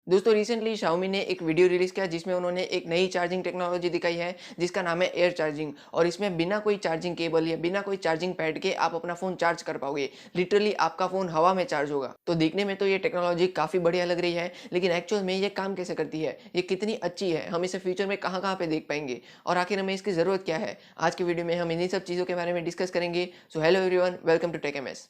दोस्तों recently Xiaomi ने एक वीडियो रिलीज़ किया जिसमें उन्होंने एक नई चार्जिंग टेक्नोलॉजी दिखाई है जिसका नाम है एयर चार्जिंग। और इसमें बिना कोई चार्जिंग केबल या बिना कोई चार्जिंग पैड के आप अपना फ़ोन चार्ज कर पाओगे। लिटरली आपका फ़ोन हवा में चार्ज होगा। तो देखने में तो ये टेक्नोलॉजी काफ़ी बढ़िया लग रही है, लेकिन एक्चुअल में ये काम कैसे करती है, ये कितनी अच्छी है, हम इसे फ्यूचर में कहाँ कहाँ पे देख पाएंगे और आखिर हमें इसकी ज़रूरत क्या है। आज की वीडियो में हम इन्हीं सब चीज़ों के बारे में डिस्कस करेंगे। So hello everyone, welcome to tech MS.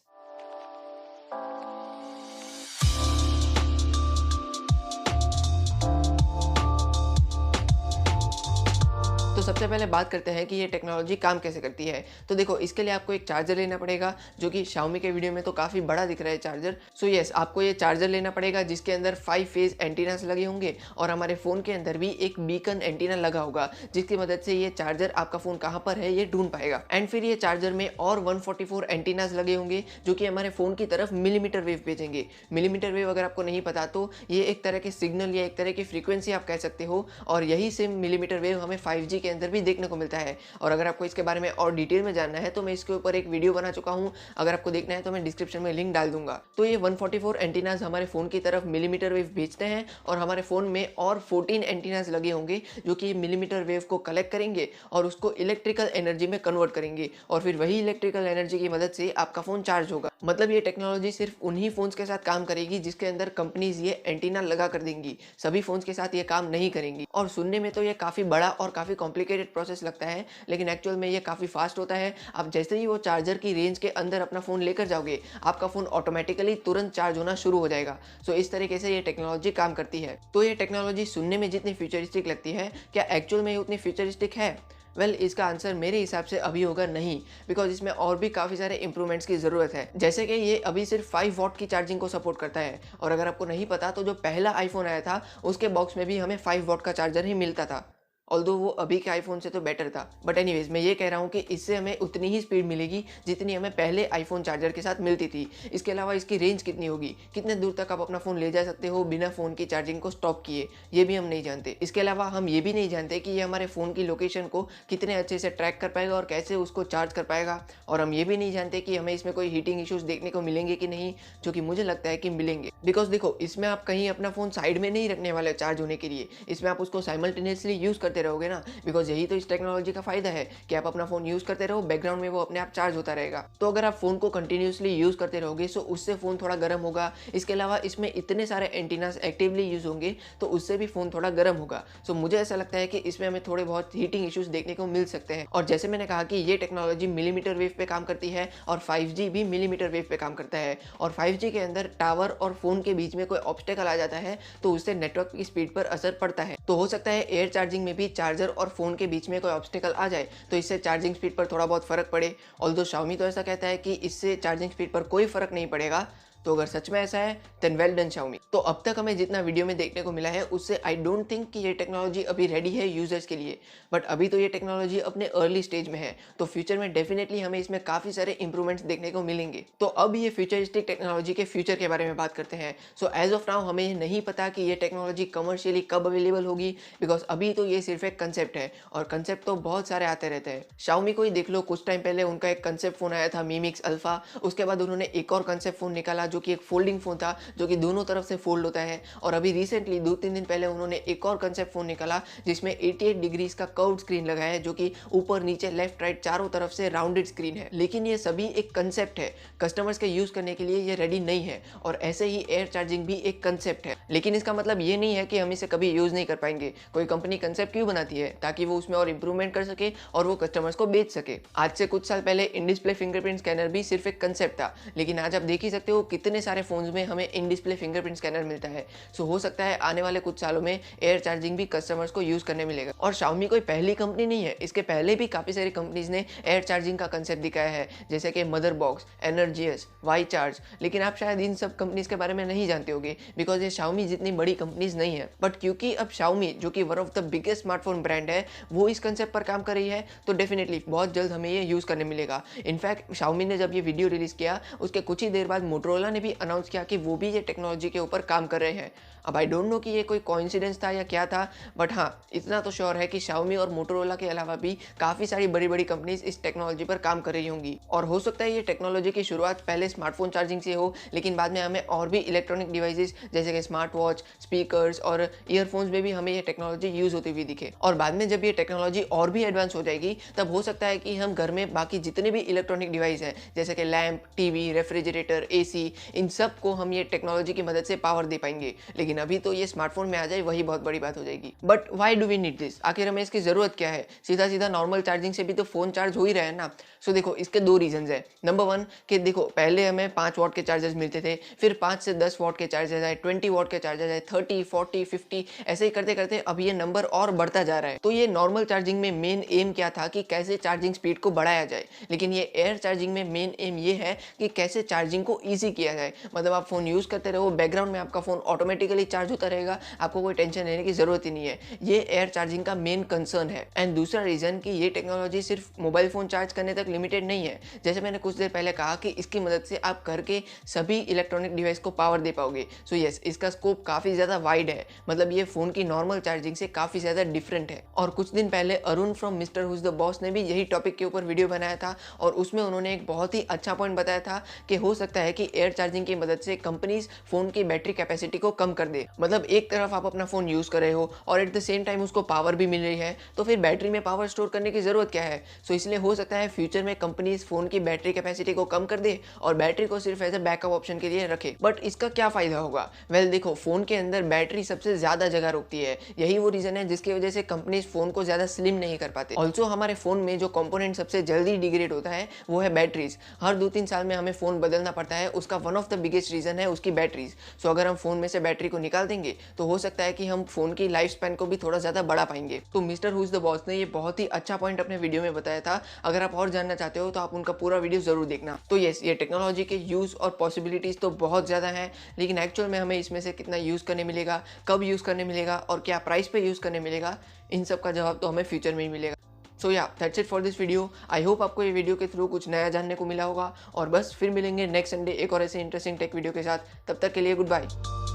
तो सबसे पहले बात करते हैं कि ये टेक्नोलॉजी काम कैसे करती है। तो देखो, इसके लिए आपको एक चार्जर लेना पड़ेगा, जो कि Xiaomi के वीडियो में तो काफ़ी बड़ा दिख रहा है चार्जर। सो यस, आपको ये चार्जर लेना पड़ेगा जिसके अंदर 5 फेज एंटीनास लगे होंगे और हमारे फ़ोन के अंदर भी एक बीकन एंटीना लगा होगा, जिसकी मदद से ये चार्जर आपका फ़ोन कहाँ पर है ये ढूंढ पाएगा। एंड फिर ये चार्जर में और 144 एंटीनास लगे होंगे जो कि हमारे फ़ोन की तरफ मिलीमीटर वेव भेजेंगे। मिलीमीटर वेव अगर आपको नहीं पता तो ये एक तरह के सिग्नल या एक तरह की फ्रीक्वेंसी आप कह सकते हो, और यही सेम मिलीमीटर वेव हमें 5G के अंदर भी देखने को मिलता है। और अगर आपको इसके बारे में और डिटेल में जानना है तो मैं इसके ऊपर एक वीडियो बना चुका हूं, अगर आपको देखना है तो मैं डिस्क्रिप्शन में लिंक डाल दूंगा। तो ये 144 एंटीनास हमारे फोन की तरफ मिलीमीटर वेव भेजते हैं और हमारे फोन में और 14 एंटीनास लगे होंगे जो कि मिलीमीटर वेव को कलेक्ट करेंगे और उसको इलेक्ट्रिकल एनर्जी में कन्वर्ट करेंगे, और फिर वही इलेक्ट्रिकल एनर्जी की मदद से आपका फोन चार्ज होगा। मतलब ये टेक्नोलॉजी सिर्फ उन्हीं फोन्स के साथ काम करेगी जिसके अंदर कंपनीज ये एंटीना लगा कर देंगी। सभी फोन्स के साथ ये काम नहीं करेंगी। और सुनने में तो ये काफी बड़ा और काफी कॉम्प्लिकेटेड प्रोसेस लगता है, लेकिन एक्चुअल में ये काफ़ी फास्ट होता है। आप जैसे ही वो चार्जर की रेंज के अंदर अपना फ़ोन लेकर जाओगे, आपका फ़ोन ऑटोमेटिकली तुरंत चार्ज होना शुरू हो जाएगा। सो इस तरीके से ये टेक्नोलॉजी काम करती है। तो ये टेक्नोलॉजी सुनने में जितनी फ्यूचरिस्टिक लगती है, क्या एक्चुअल में ये उतनी फ्यूचरिस्टिक है? वेल, इसका आंसर मेरे हिसाब से अभी होगा नहीं, बिकॉज इसमें और भी काफ़ी सारे इंप्रूवमेंट्स की ज़रूरत है। जैसे कि ये अभी सिर्फ 5 वॉट की चार्जिंग को सपोर्ट करता है, और अगर आपको नहीं पता तो जो पहला आईफोन आया था उसके बॉक्स में भी हमें 5 वॉट का चार्जर ही मिलता था। ऑल्दो वो अभी के आईफोन से तो बेटर था, बट एनीवेज मैं ये कह रहा हूँ कि इससे हमें उतनी ही स्पीड मिलेगी जितनी हमें पहले आईफोन चार्जर के साथ मिलती थी। इसके अलावा इसकी रेंज कितनी होगी, कितने दूर तक आप अपना फ़ोन ले जा सकते हो बिना फ़ोन की चार्जिंग को स्टॉप किए, ये भी हम नहीं जानते। इसके अलावा हम ये भी नहीं जानते कि ये हमारे फ़ोन की लोकेशन को कितने अच्छे से ट्रैक कर पाएगा और कैसे उसको चार्ज कर पाएगा। और हम ये भी नहीं जानते कि हमें इसमें कोई हीटिंग इश्यूज़ देखने को मिलेंगे कि नहीं, जो कि मुझे लगता है कि मिलेंगे। बिकॉज देखो, इसमें आप कहीं अपना फ़ोन साइड में नहीं रखने वाले चार्ज होने के लिए, इसमें आप उसको साइमल्टेनियसली यूज़ करते रहोगे ना। बिकॉज यही तो इस टेक्नोलॉजी का फायदा है कि आप अपना फोन यूज करते रहो, बैकग्राउंड में वो अपने आप चार्ज होता रहेगा। तो अगर आप फोन को कंटिन्यूसली यूज करते रहोगे सो उससे फोन थोड़ा गर्म होगा। इसके अलावा इसमें इतने सारे एंटीनास एक्टिवली यूज होंगे तो उससे भी फोन थोड़ा गर्म होगा। सो मुझे ऐसा लगता है कि इसमें हमें थोड़े बहुत हीटिंग इश्यूज देखने को मिल सकते हैं। और जैसे मैंने कहा कि ये टेक्नोलॉजी मिलीमीटर वेव पे काम करती है और 5G भी मिलीमीटर वेव पे काम करता है। और 5G के अंदर टावर और फोन के बीच में कोई ऑब्स्टेकल आ जाता है तो उससे नेटवर्क की स्पीड पर असर पड़ता है। तो हो सकता है एयर चार्जिंग में भी चार्जर और फोन के बीच में कोई ऑब्स्टिकल आ जाए तो इससे चार्जिंग स्पीड पर थोड़ा बहुत फर्क पड़े। ऑल्दो Xiaomi तो ऐसा कहता है कि इससे चार्जिंग स्पीड पर कोई फर्क नहीं पड़ेगा। तो अगर सच में ऐसा है देन वेल डन Xiaomi। तो अब तक हमें जितना वीडियो में देखने को मिला है उससे आई डोंट थिंक कि ये टेक्नोलॉजी अभी रेडी है यूजर्स के लिए, बट अभी तो ये टेक्नोलॉजी अपने अर्ली स्टेज में है। तो फ्यूचर में डेफिनेटली हमें इसमें काफी सारे इंप्रूवमेंट्स देखने को मिलेंगे। तो अब ये फ्यूचरिस्टिक टेक्नोलॉजी के फ्यूचर के बारे में बात करते हैं। सो एज ऑफ नाउ हमें नहीं पता कि ये टेक्नोलॉजी कमर्शियली कब अवेलेबल होगी, बिकॉज अभी तो ये सिर्फ एक कंसेप्ट है और कंसेप्ट तो बहुत सारे आते रहते हैं। Xiaomi को ही देख लो, कुछ टाइम पहले उनका एक कंसेप्ट फोन आया था Mi Mix अल्फा, उसके बाद उन्होंने एक और कंसेप्ट फोन निकाला जो कि एक फोल्डिंग फोन था जो कि दोनों तरफ से फोल्ड होता है। और अभी रिसेंटली 2-3 दिन पहले उन्होंने एक और कंसेप्ट फोन निकाला जिसमें 88 डिग्रीज का कर्व्ड स्क्रीन लगा है, जो कि ऊपर नीचे लेफ्ट राइट चारों तरफ से राउंडेड स्क्रीन है। लेकिन ये सभी एक कंसेप्ट है, कस्टमर्स के यूज करने के लिए ये रेडी नहीं है। और ऐसे ही एयर चार्जिंग भी एक कंसेप्ट है, लेकिन इसका मतलब ये नहीं है कि हम इसे कभी यूज नहीं कर पाएंगे। कोई कंपनी कंसेप्ट क्यों बनाती है? ताकि वो उसमें और इंप्रूवमेंट कर सके और वो कस्टमर्स को बेच सके। आज से कुछ साल पहले इन डिस्प्ले फिंगरप्रिंट स्कैनर भी सिर्फ एक कंसेप्ट था, लेकिन आज आप देख ही सकते हो कितने सारे फोन्स में हमें इन डिस्प्ले फिंगरप्रिंट स्कैनर मिलता है। सो हो सकता है आने वाले कुछ सालों में एयर चार्जिंग भी कस्टमर्स को यूज करने मिलेगा। और Xiaomi कोई पहली कंपनी नहीं है, इसके पहले भी काफी सारी कंपनीज ने एयर चार्जिंग का कंसेप्ट दिखाया है, जैसे कि मदर बॉक्स, एनर्जियस, वाई चार्ज। लेकिन आप शायद इन सब कंपनीज के बारे में नहीं जानते होगे बिकॉज ये Xiaomi जितनी बड़ी कंपनीज नहीं है। बट क्योंकि अब Xiaomi, जो कि one of the biggest smartphone brand है, वो इस कंसेप्ट पर काम कर रही है, तो डेफिनेटली बहुत जल्द हमें ये यूज करने मिलेगा। इनफैक्ट Xiaomi ने जब ये वीडियो रिलीज किया उसके कुछ ही देर बाद Motorola मोटोरोला ने भी अनाउंस किया कि वो भी ये टेक्नोलॉजी के ऊपर काम कर रहे हैं। अब आई डोंट नो कि ये कोई कोइंसिडेंस था या क्या था, बट हाँ इतना तो श्योर है कि शाओमी और मोटोरोला के अलावा भी काफ़ी सारी बड़ी बड़ी कंपनीज इस टेक्नोलॉजी पर काम कर रही होंगी। और हो सकता है ये टेक्नोलॉजी की शुरुआत पहले स्मार्टफोन चार्जिंग से हो, लेकिन बाद में हमें और भी इलेक्ट्रॉनिक डिवाइसेस जैसे कि स्मार्ट वॉच, स्पीकर्स और ईयरफोन्स में भी हमें ये टेक्नोलॉजी यूज़ होती हुई दिखे। और बाद में जब ये टेक्नोलॉजी और भी एडवांस हो जाएगी तब हो सकता है कि हम घर में बाकी जितने भी इलेक्ट्रॉनिक डिवाइस हैं जैसे कि लैंप, टीवी, रेफ्रिजरेटर, एसी, इन सब को हम ये टेक्नोलॉजी की मदद से पावर दे पाएंगे। लेकिन अभी तो ये स्मार्टफोन में आ जाए वही बहुत बड़ी बात हो जाएगी। But why do we need this? आखिर हमें इसकी जरूरत क्या है? सीधा सीधा नॉर्मल चार्जिंग से भी तो फोन चार्ज हो ही रहा है ना। सो देखो इसके दो रीजन है। नंबर वन कि देखो पहले हमें 5 वॉट के चार्जर्स मिलते थे, फिर 5 से 10 वॉट के चार्जर्स आए, 20 वॉट के चार्जर्स आए, 30, 40, 50, ऐसे ही करते करते अब ये नंबर और बढ़ता जा रहा है। तो ये नॉर्मल चार्जिंग में मेन एम क्या था कि कैसे चार्जिंग स्पीड को बढ़ाया जाए, लेकिन ये एयर चार्जिंग में मेन एम ये है कि कैसे चार्जिंग को ईजी किया जाए। मतलब आप फोन यूज करते रहो, बैकग्राउंड में आपका फोन ऑटोमेटिकली चार्ज होता रहेगा, आपको कोई टेंशन लेने की जरूरत ही नहीं है। ये एयर चार्जिंग का मेन कंसर्न है। एंड दूसरा रीजन कि ये टेक्नोलॉजी सिर्फ मोबाइल फोन चार्ज करने तक लिमिटेड नहीं है। जैसे मैंने कुछ देर पहले कहा कि इसकी मदद से आप घर के सभी इलेक्ट्रॉनिक डिवाइस को पावर दे पाओगे। सो यस, इसका स्कोप काफी ज्यादा वाइड है। मतलब ये फोन की नॉर्मल चार्जिंग से काफी ज्यादा डिफरेंट है। और कुछ दिन पहले Arun from Mister who's the boss ने भी यही टॉपिक के ऊपर वीडियो बनाया था और उसमें उन्होंने एक बहुत ही अच्छा पॉइंट बताया था कि हो सकता है कि एयर चार्जिंग की मदद से कंपनीज फोन की बैटरी कैपेसिटी को कम कर दे। मतलब एक तरफ आप अपना फोन यूज कर रहे हो और एट द सेम टाइम उसको पावर भी मिल रही है, तो फिर बैटरी में पावर स्टोर करने की जरूरत क्या है। सो इसलिए हो सकता है फ्यूचर में कंपनीज फोन की बैटरी कैपेसिटी को कम कर दे और बैटरी को सिर्फ एज ए बैकअप ऑप्शन के लिए रखे। बट इसका क्या फायदा होगा? वेल देखो, फोन के अंदर बैटरी सबसे ज्यादा जगह रोकती है। यही वो रीजन है जिसकी वजह से कंपनीज फोन को ज्यादा स्लिम नहीं कर पाते। ऑल्सो हमारे फोन में जो कंपोनेंट सबसे जल्दी डिग्रेड होता है वो है बैटरीज। हर 2-3 साल में हमें फोन बदलना पड़ता है, उसका one of the biggest reason है उसकी बैटरीज। सो अगर हम फोन में से बैटरी को निकाल देंगे तो हो सकता है कि हम फोन की लाइफ स्पैन को भी थोड़ा ज्यादा बढ़ा पाएंगे। तो मिस्टर हुज द बॉस ने ये बहुत ही अच्छा पॉइंट अपने वीडियो में बताया था। अगर आप और जानना चाहते हो तो आप उनका पूरा वीडियो जरूर देखना। तो यस, ये टेक्नोलॉजी के यूज और पॉसिबिलिटीज तो बहुत ज्यादा हैं, लेकिन एक्चुअल में हमें इसमें से कितना यूज करने मिलेगा, कब यूज करने मिलेगा और क्या प्राइस पे यूज करने मिलेगा, इन सब का जवाब तो हमें फ्यूचर में ही मिलेगा। सो या that's it for this video. I hope आपको ये वीडियो के थ्रू कुछ नया जानने को मिला होगा और बस फिर मिलेंगे नेक्स्ट संडे एक और ऐसे इंटरेस्टिंग टेक वीडियो के साथ। तब तक के लिए गुड बाय।